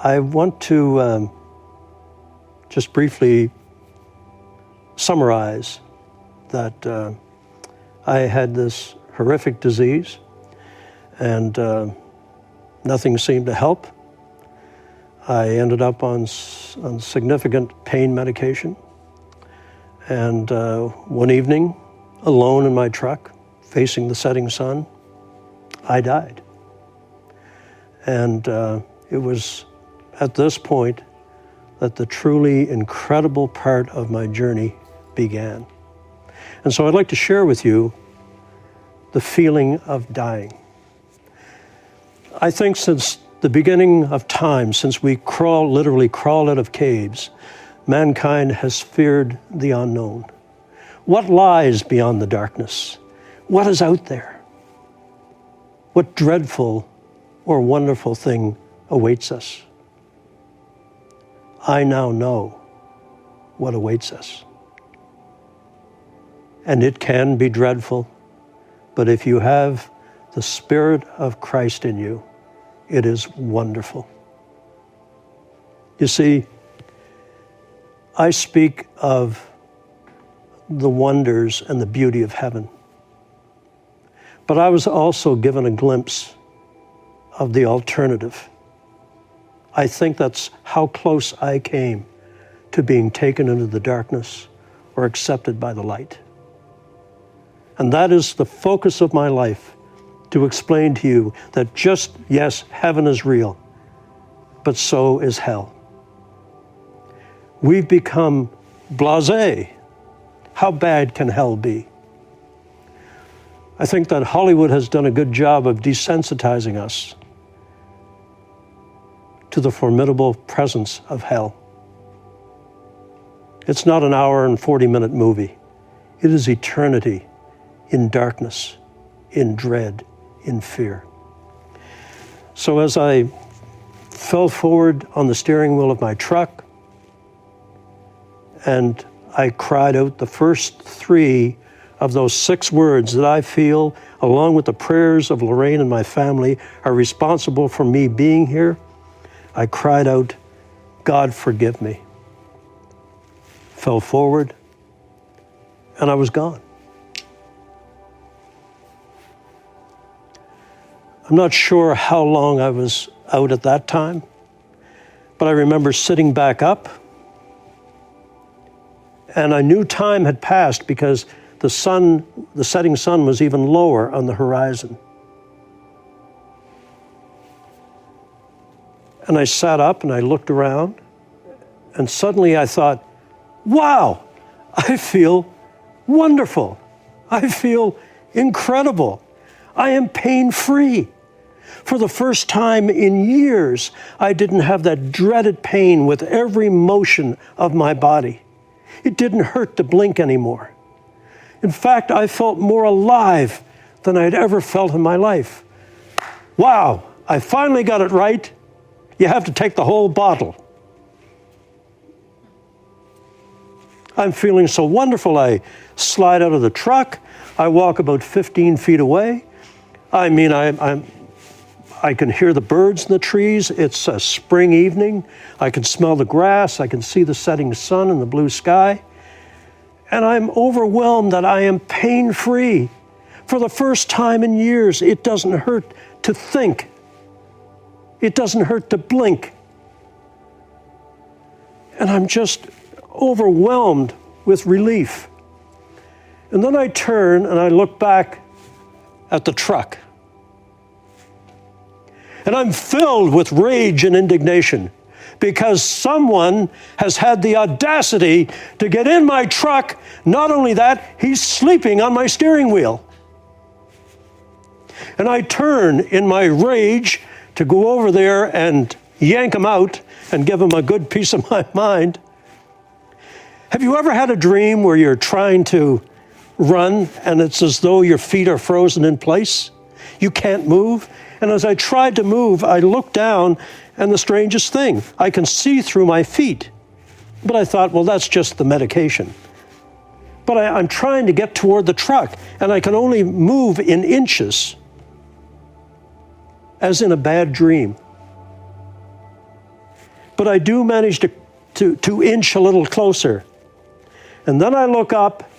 I want to just briefly summarize that I had this horrific disease and nothing seemed to help. I ended up on significant pain medication. And one evening, alone in my truck, facing the setting sun, I died. And it was at this point that the truly incredible part of my journey began. And so I'd like to share with you the feeling of dying. I think since the beginning of time, since we literally crawled out of caves, mankind has feared the unknown. What lies beyond the darkness? What is out there? What dreadful or wonderful thing awaits us? I now know what awaits us. And it can be dreadful, but if you have the Spirit of Christ in you, it is wonderful. You see, I speak of the wonders and the beauty of heaven, but I was also given a glimpse of the alternative. I think that's how close I came to being taken into the darkness or accepted by the light. And that is the focus of my life, to explain to you that yes, heaven is real, but so is hell. We've become blasé. How bad can hell be? I think that Hollywood has done a good job of desensitizing us to the formidable presence of hell. It's not an hour and 40-minute movie. It is eternity in darkness, in dread, in fear. So as I fell forward on the steering wheel of my truck and I cried out the first 3 of those 6 words that I feel, along with the prayers of Lorraine and my family, are responsible for me being here, I cried out, God, forgive me. Fell forward, and I was gone. I'm not sure how long I was out at that time, but I remember sitting back up, and I knew time had passed because the setting sun was even lower on the horizon. And I sat up and I looked around, and suddenly I thought, wow, I feel wonderful. I feel incredible. I am pain-free. For the first time in years, I didn't have that dreaded pain with every motion of my body. It didn't hurt to blink anymore. In fact, I felt more alive than I'd ever felt in my life. Wow, I finally got it right. You have to take the whole bottle. I'm feeling so wonderful. I slide out of the truck. I walk about 15 feet away. I mean, I can hear the birds in the trees. It's a spring evening. I can smell the grass. I can see the setting sun in the blue sky. And I'm overwhelmed that I am pain-free. For the first time in years, it doesn't hurt to think. It doesn't hurt to blink. And I'm just overwhelmed with relief. And then I turn and I look back at the truck. And I'm filled with rage and indignation because someone has had the audacity to get in my truck. Not only that, he's sleeping on my steering wheel. And I turn in my rage to go over there and yank him out and give him a good piece of my mind. Have you ever had a dream where you're trying to run and it's as though your feet are frozen in place? You can't move. And as I tried to move, I looked down, and the strangest thing, I can see through my feet. But I thought, well, that's just the medication. But I'm trying to get toward the truck, and I can only move in inches, as in a bad dream. but I do manage to inch a little closer. And then I look up,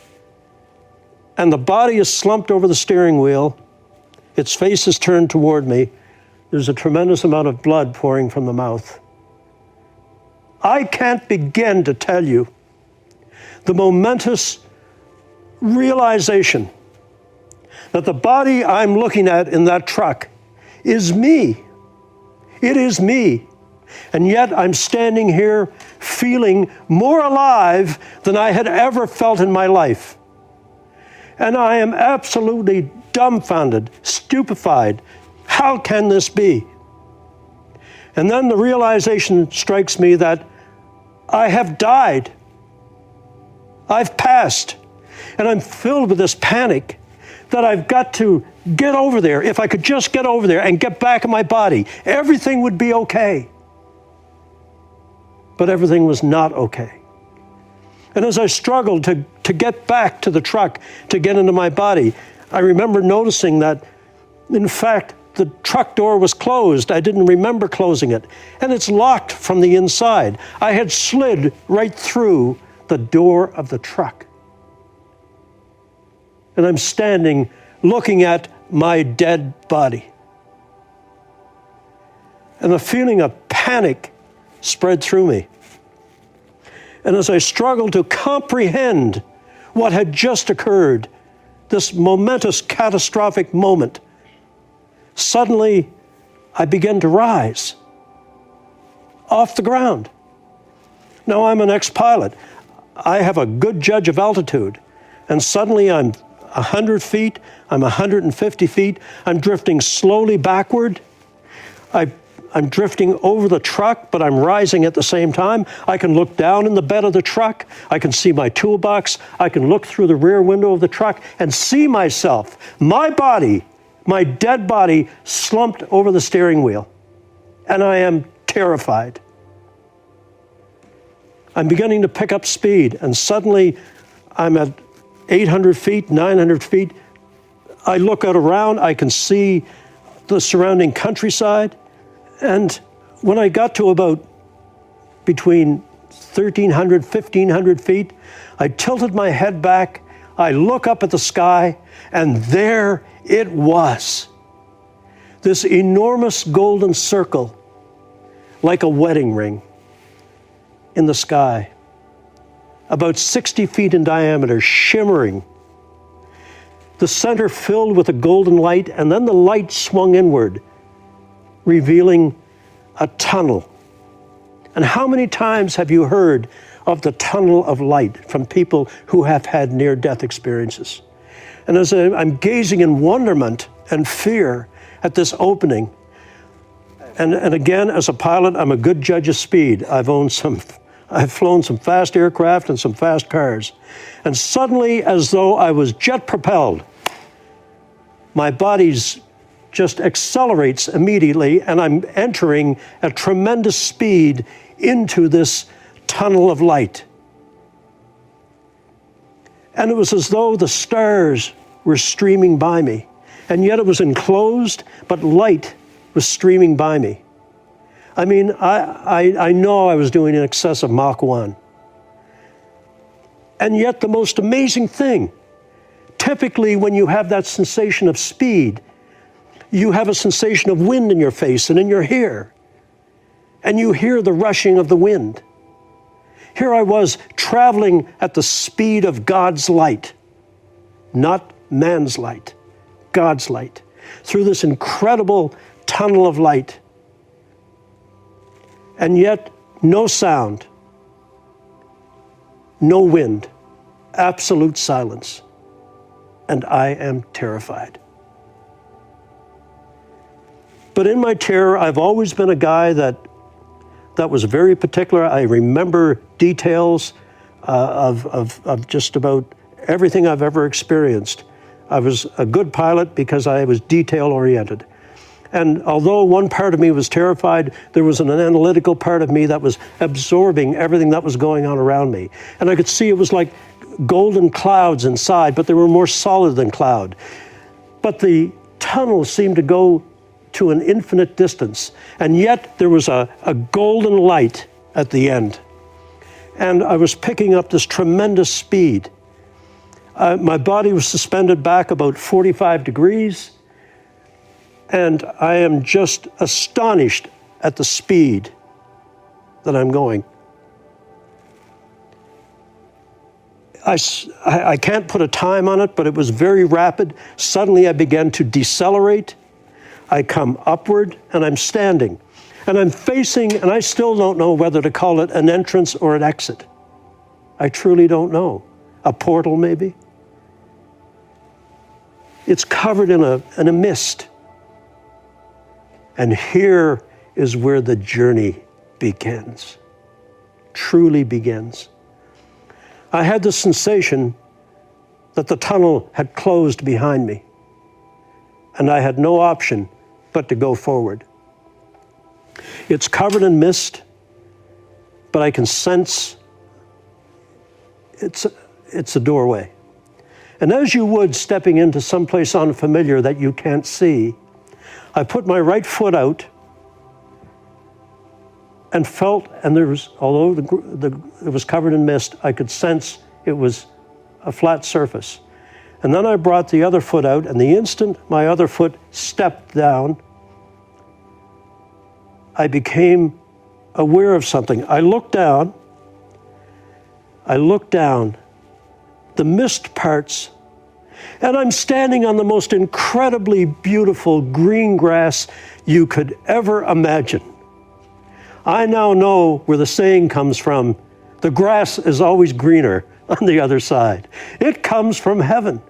and the body is slumped over the steering wheel. Its face is turned toward me. There's a tremendous amount of blood pouring from the mouth. I can't begin to tell you the momentous realization that the body I'm looking at in that truck is me. It is me. And yet I'm standing here feeling more alive than I had ever felt in my life. And I am absolutely dumbfounded, stupefied. How can this be? And then the realization strikes me that I have died. I've passed. And I'm filled with this panic that I've got to get over there. If I could just get over there and get back in my body, everything would be okay. But everything was not okay. And as I struggled to get back to the truck, to get into my body, I remember noticing that, in fact, the truck door was closed. I didn't remember closing it. And it's locked from the inside. I had slid right through the door of the truck. And I'm standing looking at my dead body. And a feeling of panic spread through me. And as I struggled to comprehend what had just occurred, this momentous, catastrophic moment, suddenly I began to rise off the ground. Now, I'm an ex-pilot. I have a good judge of altitude. And suddenly I'm 100 feet, I'm 150 feet, I'm drifting slowly backward. I'm drifting over the truck, but I'm rising at the same time. I can look down in the bed of the truck. I can see my toolbox. I can look through the rear window of the truck and see myself, my body, my dead body, slumped over the steering wheel. And I am terrified. I'm beginning to pick up speed, and suddenly I'm at 800 feet, 900 feet. I look out around, I can see the surrounding countryside. And when I got to about between 1,300, 1,500 feet, I tilted my head back, I look up at the sky, and there it was. This enormous golden circle, like a wedding ring in the sky, about 60 feet in diameter, shimmering. The center filled with a golden light, and then the light swung inward, revealing a tunnel. And how many times have you heard of the tunnel of light from people who have had near-death experiences? And as I'm gazing in wonderment and fear at this opening, and again, as a pilot, I'm a good judge of speed. I've flown some fast aircraft and some fast cars. And suddenly, as though I was jet propelled, my body's just accelerates immediately, and I'm entering at tremendous speed into this tunnel of light. And it was as though the stars were streaming by me, and yet it was enclosed, but light was streaming by me. I mean, I know I was doing in excess of Mach 1. And yet the most amazing thing, typically when you have that sensation of speed, you have a sensation of wind in your face and in your hair, and you hear the rushing of the wind. Here I was traveling at the speed of God's light, not man's light, God's light, through this incredible tunnel of light. And yet, no sound, no wind, absolute silence. And I am terrified. But in my terror, I've always been a guy that was very particular. I remember details of just about everything I've ever experienced. I was a good pilot because I was detail-oriented. And although one part of me was terrified, there was an analytical part of me that was absorbing everything that was going on around me. And I could see it was like golden clouds inside, but they were more solid than cloud. But the tunnel seemed to go to an infinite distance. And yet there was a golden light at the end. And I was picking up this tremendous speed. My body was suspended back about 45 degrees. And I am just astonished at the speed that I'm going. I can't put a time on it, but it was very rapid. Suddenly I began to decelerate. I come upward and I'm standing. And I'm facing, and I still don't know whether to call it an entrance or an exit. I truly don't know. A portal maybe? It's covered in a mist. And here is where the journey begins, truly begins. I had the sensation that the tunnel had closed behind me, and I had no option but to go forward. It's covered in mist, but I can sense it's a doorway. And as you would stepping into someplace unfamiliar that you can't see, I put my right foot out and felt, and there was, although it was covered in mist, I could sense it was a flat surface. And then I brought the other foot out, and the instant my other foot stepped down, I became aware of something. I looked down, the mist parts, and I'm standing on the most incredibly beautiful green grass you could ever imagine. I now know where the saying comes from, the grass is always greener on the other side. It comes from heaven,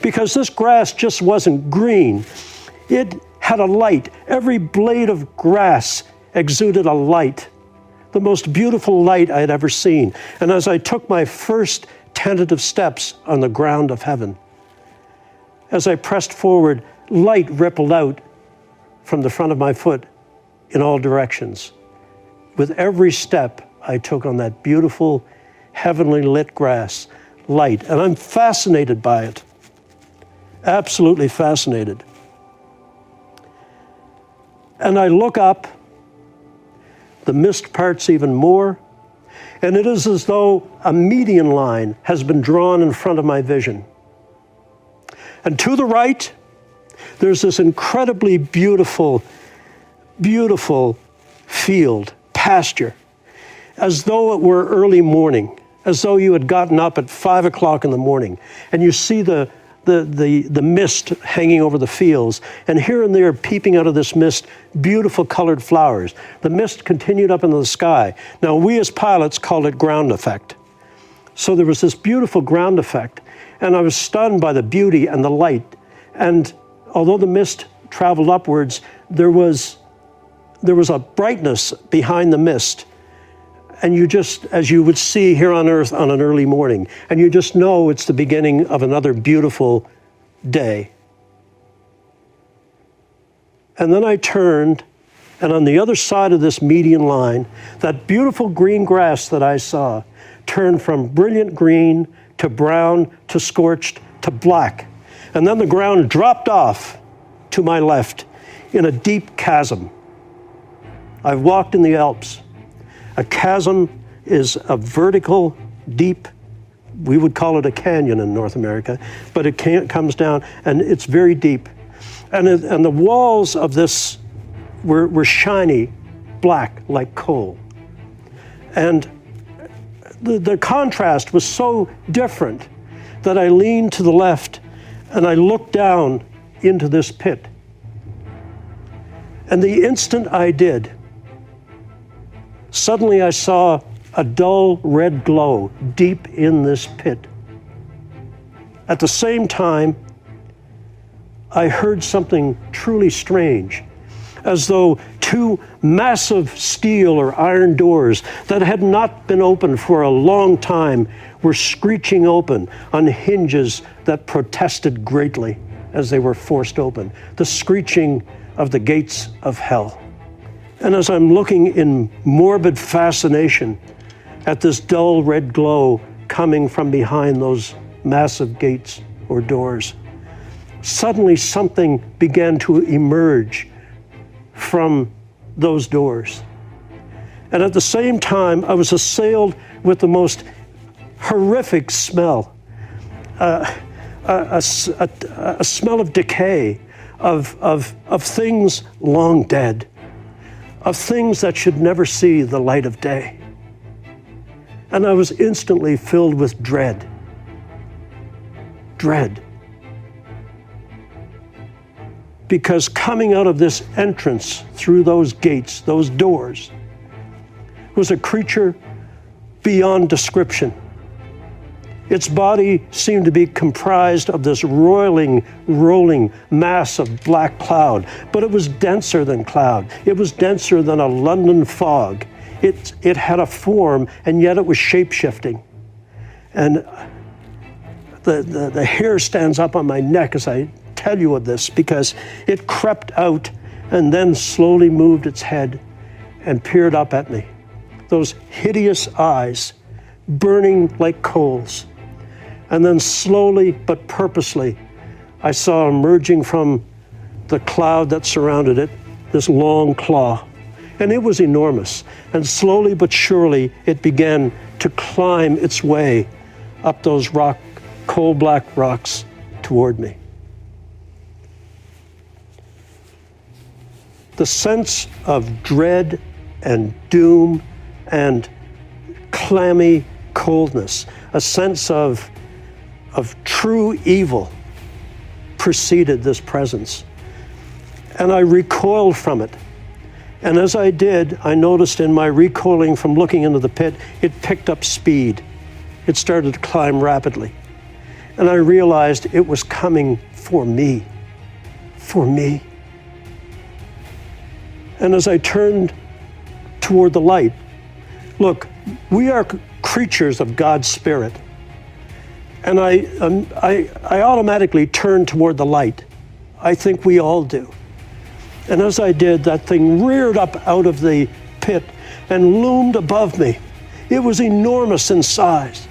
because this grass just wasn't green. It had a light. Every blade of grass exuded a light, the most beautiful light I had ever seen. And as I took my first tentative steps on the ground of heaven, as I pressed forward, light rippled out from the front of my foot in all directions. With every step I took on that beautiful, heavenly lit grass, light. And I'm fascinated by it, absolutely fascinated. And I look up, the mist parts even more, and it is as though a median line has been drawn in front of my vision. And to the right, there's this incredibly beautiful, beautiful field, pasture, as though it were early morning, as though you had gotten up at 5 o'clock in the morning, and you see the mist hanging over the fields, and here and there, peeping out of this mist, beautiful colored flowers. The mist continued up into the sky. Now, we as pilots call it ground effect. So there was this beautiful ground effect, and I was stunned by the beauty and the light. And although the mist traveled upwards, there was a brightness behind the mist. And you just, as you would see here on earth on an early morning, and you just know it's the beginning of another beautiful day. And then I turned, and on the other side of this median line, that beautiful green grass that I saw turned from brilliant green to brown to scorched to black. And then the ground dropped off to my left in a deep chasm. I've walked in the Alps. A chasm is a vertical, deep, we would call it a canyon in North America, but it comes down and it's very deep. And the walls of this were shiny, black, like coal. And the contrast was so different that I leaned to the left and I looked down into this pit. And the instant I did, suddenly I saw a dull red glow deep in this pit. At the same time, I heard something truly strange, as though two massive steel or iron doors that had not been opened for a long time were screeching open on hinges that protested greatly as they were forced open, the screeching of the gates of hell. And as I'm looking in morbid fascination at this dull red glow coming from behind those massive gates or doors, suddenly something began to emerge from those doors. And at the same time, I was assailed with the most horrific smell, a smell of decay, of things long dead, of things that should never see the light of day. And I was instantly filled with dread. Dread. Because coming out of this entrance through those gates, those doors, was a creature beyond description. Its body seemed to be comprised of this rolling mass of black cloud, but it was denser than cloud. It was denser than a London fog. It had a form, and yet it was shape-shifting. And the hair stands up on my neck as I tell you of this, because it crept out and then slowly moved its head and peered up at me. Those hideous eyes, burning like coals. And then slowly but purposely, I saw emerging from the cloud that surrounded it, this long claw. And it was enormous. And slowly but surely, it began to climb its way up those coal black rocks toward me. The sense of dread and doom and clammy coldness, a sense of true evil preceded this presence. And I recoiled from it. And as I did, I noticed in my recoiling from looking into the pit, it picked up speed. It started to climb rapidly. And I realized it was coming for me. For me. And as I turned toward the light, look, we are creatures of God's Spirit. And I automatically turned toward the light. I think we all do. And as I did, that thing reared up out of the pit and loomed above me. It was enormous in size.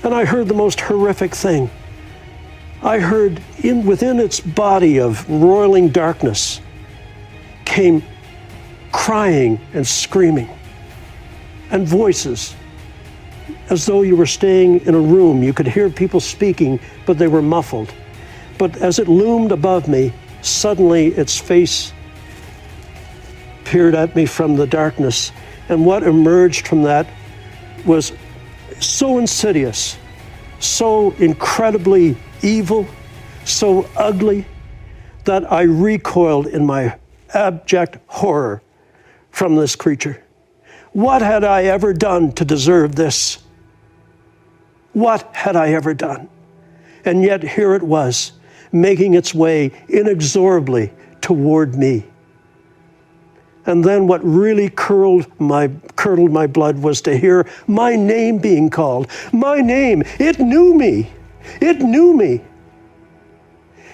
And I heard the most horrific thing. I heard within its body of roiling darkness came crying and screaming and voices, as though you were staying in a room. You could hear people speaking, but they were muffled. But as it loomed above me, suddenly its face peered at me from the darkness, and what emerged from that was so insidious, so incredibly evil, so ugly, that I recoiled in my abject horror from this creature. What had I ever done to deserve this? What had I ever done? And yet here it was, making its way inexorably toward me. And then what really curdled my blood was to hear my name being called. My name. It knew me. It knew me.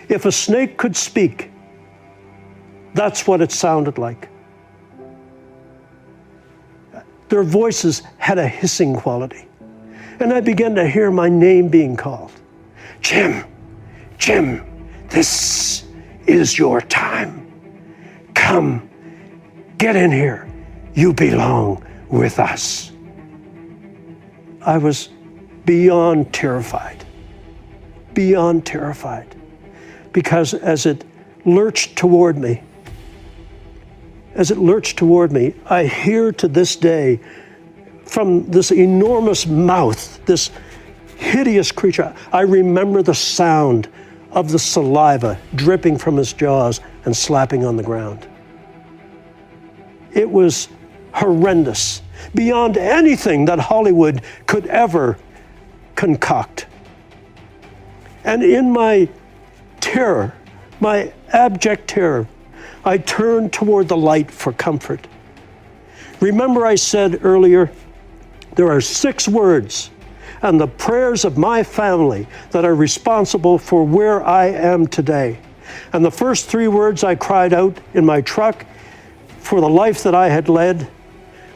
If a snake could speak, that's what it sounded like. Their voices had a hissing quality. And I began to hear my name being called. Jim, Jim, this is your time. Come, get in here. You belong with us. I was beyond terrified, because as it lurched toward me, I hear to this day from this enormous mouth, this hideous creature, I remember the sound of the saliva dripping from his jaws and slapping on the ground. It was horrendous, beyond anything that Hollywood could ever concoct. And in my terror, my abject terror, I turned toward the light for comfort. Remember I said earlier, there are 6 words and the prayers of my family that are responsible for where I am today. And the first 3 words I cried out in my truck for the life that I had led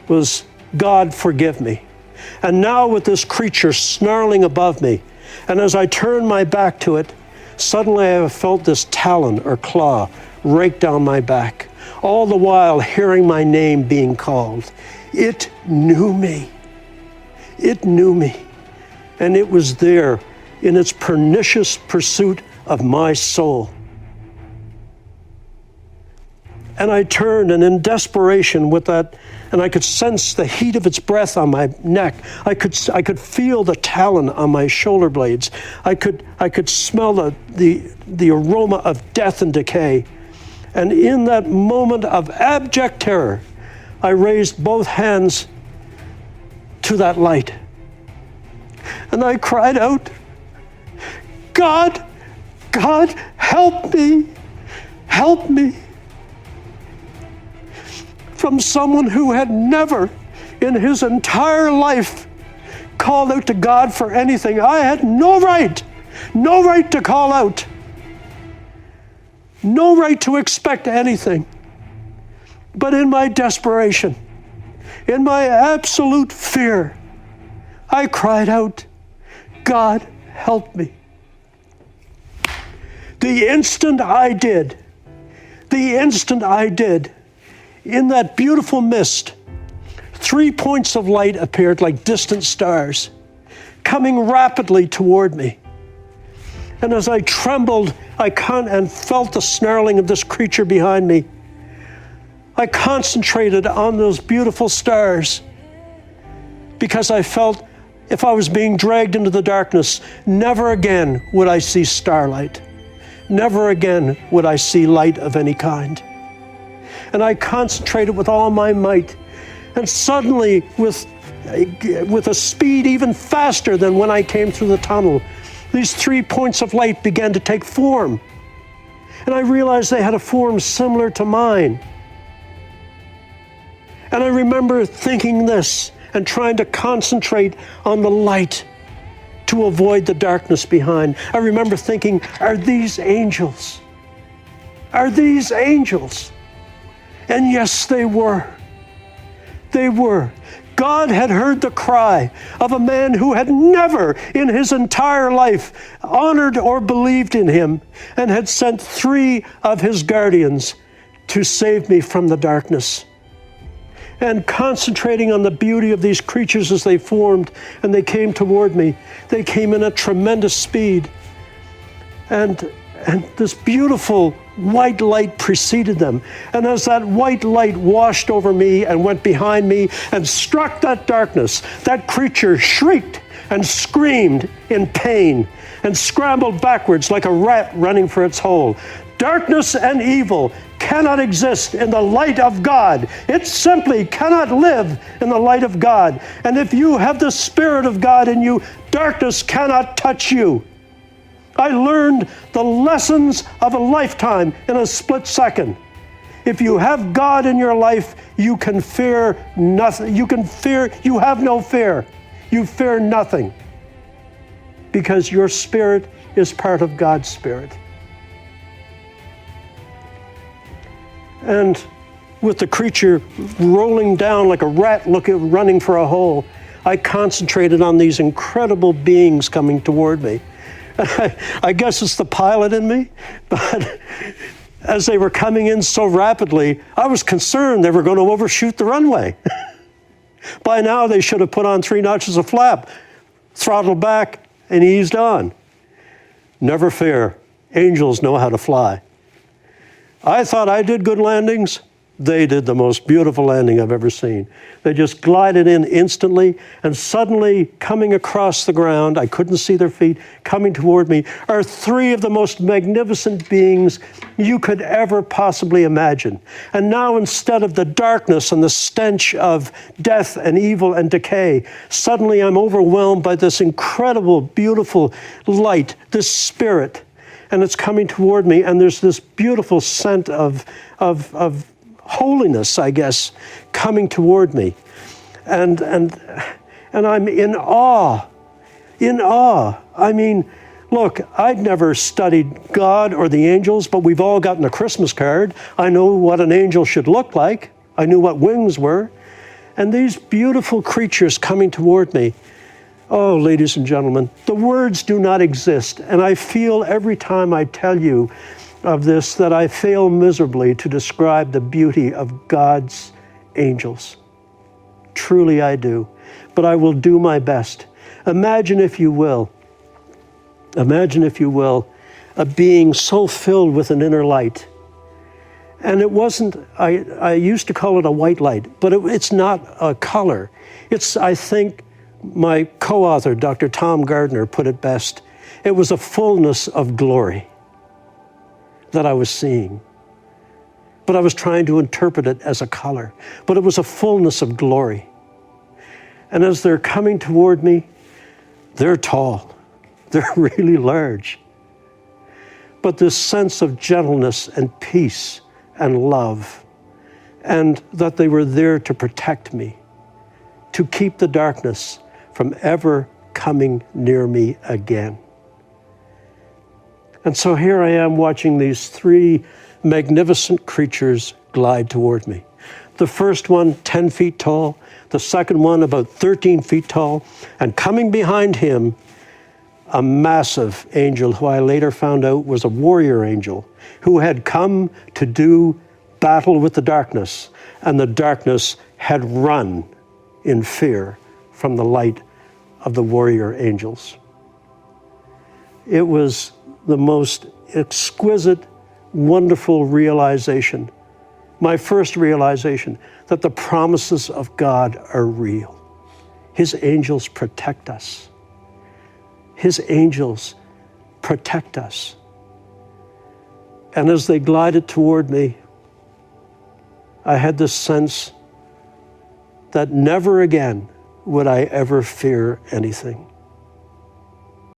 was, God, forgive me. And now with this creature snarling above me, and as I turned my back to it, suddenly I felt this talon or claw rake down my back. all the while hearing my name being called. It knew me. It knew me. And it was there in its pernicious pursuit of my soul. And I turned, and in desperation with that, and I could sense the heat of its breath on my neck. I could feel the talon on my shoulder blades. I could smell the aroma of death and decay. And in that moment of abject terror, I raised both hands to that light. And I cried out, God, God, help me, help me. From someone who had never in his entire life called out to God for anything. I had no right to call out, no right to expect anything. But in my desperation, in my absolute fear, I cried out, God, help me. The instant I did, in that beautiful mist, 3 points of light appeared like distant stars, coming rapidly toward me. And as I trembled, and felt the snarling of this creature behind me, I concentrated on those beautiful stars because I felt if I was being dragged into the darkness, never again would I see starlight. Never again would I see light of any kind. And I concentrated with all my might. And suddenly, with a speed even faster than when I came through the tunnel, these 3 points of light began to take form. And I realized they had a form similar to mine. And I remember thinking this and trying to concentrate on the light to avoid the darkness behind. I remember thinking, are these angels? Are these angels? And yes, they were. They were. God had heard the cry of a man who had never in his entire life honored or believed in him, and had sent 3 of his guardians to save me from the darkness. And concentrating on the beauty of these creatures as they formed and they came toward me, they came in a tremendous speed. And this beautiful white light preceded them. And as that white light washed over me and went behind me and struck that darkness, that creature shrieked and screamed in pain and scrambled backwards like a rat running for its hole. Darkness and evil cannot exist in the light of God. It simply cannot live in the light of God. And if you have the Spirit of God in you, darkness cannot touch you. I learned the lessons of a lifetime in a split second. If you have God in your life, you can fear nothing. You have no fear. You fear nothing because your spirit is part of God's Spirit. And with the creature rolling down like a rat running for a hole, I concentrated on these incredible beings coming toward me. I guess it's the pilot in me, but as they were coming in so rapidly, I was concerned they were going to overshoot the runway. By now, they should have put on 3 notches of flap, throttled back, and eased on. Never fear, angels know how to fly. I thought I did good landings. They did the most beautiful landing I've ever seen. They just glided in instantly, and suddenly coming across the ground, I couldn't see their feet, coming toward me, are 3 of the most magnificent beings you could ever possibly imagine. And now instead of the darkness and the stench of death and evil and decay, suddenly I'm overwhelmed by this incredible, beautiful light, this spirit. And it's coming toward me, and there's this beautiful scent of holiness, I guess, coming toward me. And I'm in awe. I mean, look, I'd never studied God or the angels, but we've all gotten a Christmas card. I know what an angel should look like. I knew what wings were. And these beautiful creatures coming toward me, oh, ladies and gentlemen, the words do not exist. And I feel every time I tell you of this that I fail miserably to describe the beauty of God's angels. Truly I do, but I will do my best. Imagine, if you will, a being so filled with an inner light. And it wasn't, I used to call it a white light, but it's not a color. It's, I think, my co-author, Dr. Tom Gardner, put it best. It was a fullness of glory that I was seeing. But I was trying to interpret it as a color. But it was a fullness of glory. And as they're coming toward me, they're tall. They're really large. But this sense of gentleness and peace and love, and that they were there to protect me, to keep the darkness from ever coming near me again. And so here I am watching these three magnificent creatures glide toward me. The first one, 10 feet tall, the second one about 13 feet tall, and coming behind him, a massive angel who I later found out was a warrior angel who had come to do battle with the darkness, and the darkness had run in fear from the light of the warrior angels. It was the most exquisite, wonderful realization, my first realization that the promises of God are real. His angels protect us. His angels protect us. And as they glided toward me, I had this sense that never again would I ever fear anything.